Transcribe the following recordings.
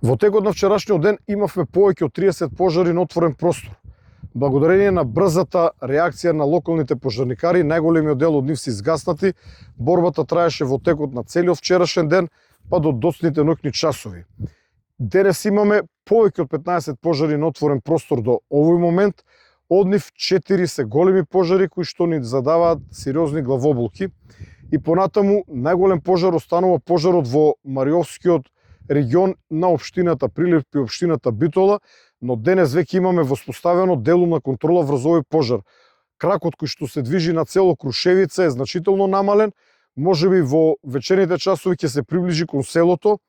Во текот на вчерашниот ден имавме повеќе од 30 пожари на отворен простор. Благодарение на брзата реакција на локалните пожарникари, најголемиот дел од нив се изгаснати. Борбата траеше во текот на целиот вчерашен ден, па до доцните ноќни часови. Денес имаме повеќе од 15 пожари на отворен простор до овој момент. Од нив 4 се големи пожари кои што ни задаваат сериозни главоболки. И понатаму најголем пожар останува пожарот во Мариовскиот регион на општината Прилеп и општината Битола, но денес веќе имаме воспоставено делумна контрола врз овој пожар. Кракот кој што се движи на цело Крушевица е значително намален, можеби во вечерните часови ќе се приближи кон селото,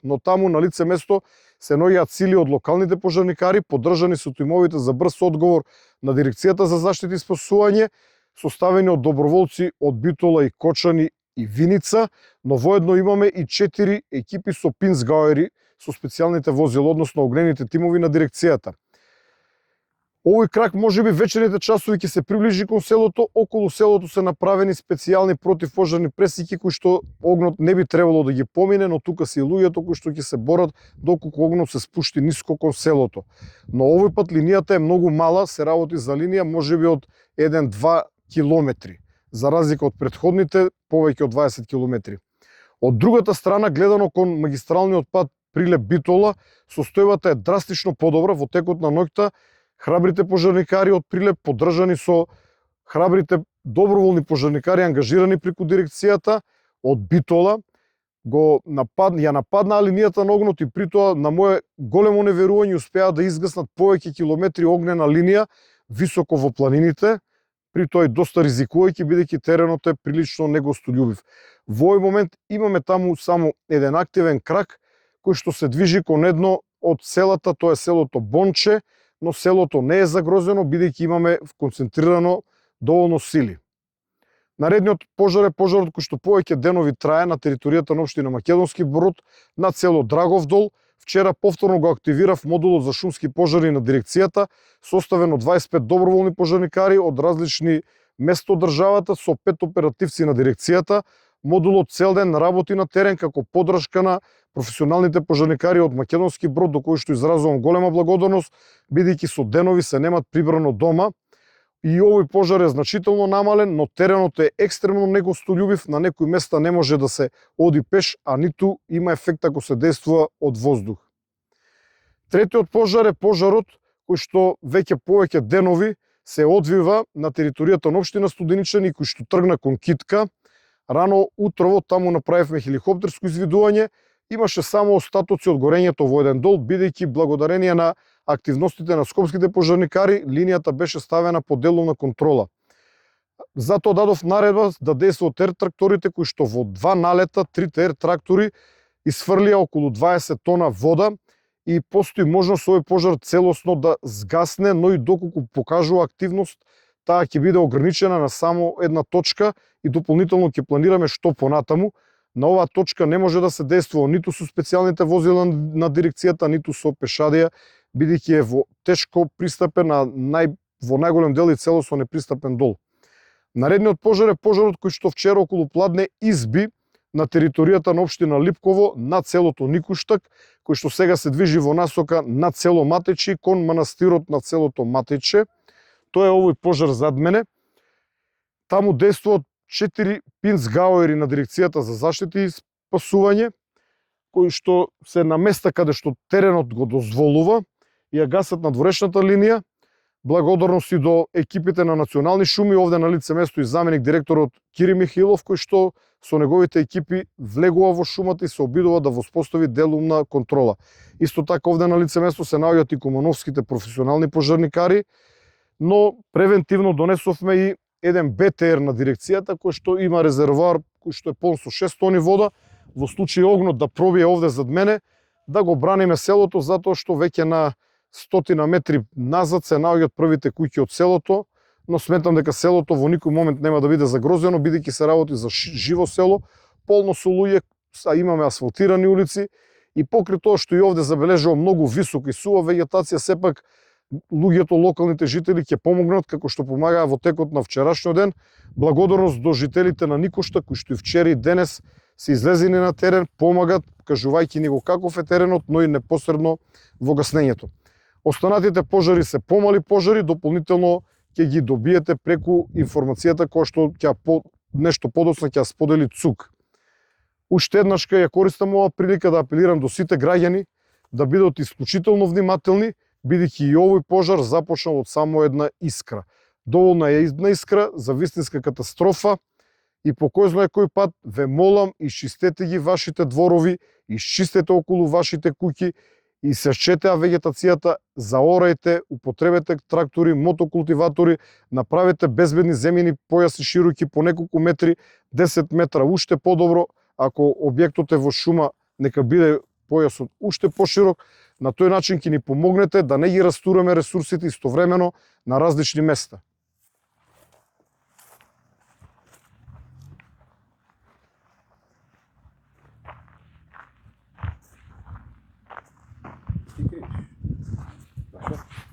но таму на лице место се наоѓаат сили од локалните пожарникари, поддржани со тимовите за брз одговор на Дирекцијата за заштита и спасување, составени од доброволци од Битола и Кочани и Виница, но воедно имаме и 4 екипи со пинцгауери со специјалните возила, односно огнените тимови на дирекцијата. Овој крак можеби вечерните часови ќе се приближи кон селото. Околу селото се направени специјални противпожарни пресеки кои што огнот не би требало да ги помине, но тука се и луѓето кои што ќе се борат доколку огнот се спушти ниско кон селото. Но овој пат линијата е многу мала, се работи за линија можеби од 1-2 километри, за разлика од претходните повеќе од 20 километри. Од другата страна, гледано кон магистралниот пат Прилеп-Битола, состојбата е драстично подобра. Во текот на ноќта храбрите пожарникари од Прилеп, поддржани со храбрите доброволни пожарникари ангажирани преку дирекцијата од Битола, ја нападнаа линијата на огнот и при тоа на мое големо неверување успеа да изгаснат повеќе километри огнена линија високо во планините, при тоа и доста ризикувајќи, бидејќи теренот е прилично негостољубив. Во овој момент имаме таму само еден активен крак кој што се движи кон едно од селата, тоа е селото Бонче, но селото не е загрозено, бидејќи имаме концентрирано доволно сили. Наредниот пожар е пожарот кој што повеќе денови трае на територијата на општина Македонски Брод на село Драговдол. Вчера повторно го активирав модулот за шумски пожари на дирекцијата, составен од 25 доброволни пожарникари од различни места од државата со 5 оперативци на дирекцијата. Модулот цел ден работи на терен како поддршка на професионалните пожарникари од Македонски Брод, до кои што изразувам голема благодарност, бидејќи со денови се немат прибрано дома. И овој пожар е значително намален, но теренот е екстремно негостољубив, на некои места не може да се оди пеш, а ниту има ефект ако се действува од воздух. Третиот пожар е пожарот кој што веќе повеќе денови се одвива на територијата на општина Студеничани, кој што тргна кон Китка. Рано утрово таму направивме хеликоптерско извидување, имаше само остатоци од горењето во еден дол, бидејќи благодарение на активностите на скопските пожарникари, линијата беше ставена под деловна контрола. Затоа дадов наредба да действуваат ер-тракторите, кои што во 2 налета 3 ер-трактори исфрлија околу 20 тона вода и постои можност овој пожар целосно да згасне, но и доколку покажува активност, таа ќе биде ограничена на само една точка и дополнително ќе планираме што понатаму. На оваа точка не може да се действува ниту со специјалните возила на дирекцијата, ниту со пешадија, бидејќи е во тешко пристапен, а во најголем дел и целосно непристапен дол. Наредниот пожар е пожарот кој што вчера околу пладне изби на територијата на општина Липково над селото Никуштак, кој што сега се движи во насока на село Матечи кон манастирот на селото Матече. Тоа е овој пожар зад мене. Таму действуваат 4 пинцгауери на дирекцијата за заштита и спасување, кои што се на места каде што теренот го дозволува и ја гасат надворешната линија. Благодарности до екипите на Национални шуми, овде на лице место и заменик директорот Кири Михилов, кој што со неговите екипи влегува во шумата и се обидува да воспостави делумна контрола. Исто така овде на лице место се наоѓаат и кумановските професионални пожарникари, но превентивно донесовме и еден БТР на дирекцијата кој што има резервоар кој што е полн со 6 тони вода, во случај огнот да пробие овде зад мене, да го браниме селото, затоа што веќе на 100 метри назад се наоѓаат првите куќи од селото, но сметам дека селото во никој момент нема да биде загрозено, бидејќи се работи за живо село, полно со луѓе, а имаме асфалтирани улици и покрај тоа што и овде забележува многу висока и сува вегетација, сепак луѓето, локалните жители ќе помогнат како што помагаа во текот на вчерашниот ден. Благодарност до жителите на Никошта кои што и вчера и денес се излезени на терен, помагат, кажувајќи ни го каков е теренот, но и непосредно во гаснењето. Останатите пожари се помали пожари, дополнително ќе ги добиете преку информацијата која што ќе нешто подоцна ќе сподели ЦУК. Уште еднаш ја користам оваа прилика да апелирам до сите граѓани да бидат исклучително внимателни, бидејќи и овој пожар започнал од само една искра. Доволна е една искра за вистинска катастрофа и по кој знае кој пат ве молам, исчистете ги вашите дворови, исчистете околу вашите куќи, исечете вегетацијата, заорајте, употребете трактори, мотокултиватори, направете безбедни земјени појаси широки по неколку метри, 10 метра, уште подобро, ако објектот е во шума, нека биде појасот уште поширок. На тој начин ќе ни помогнете да не ги растураме ресурсите истовремено на различни места.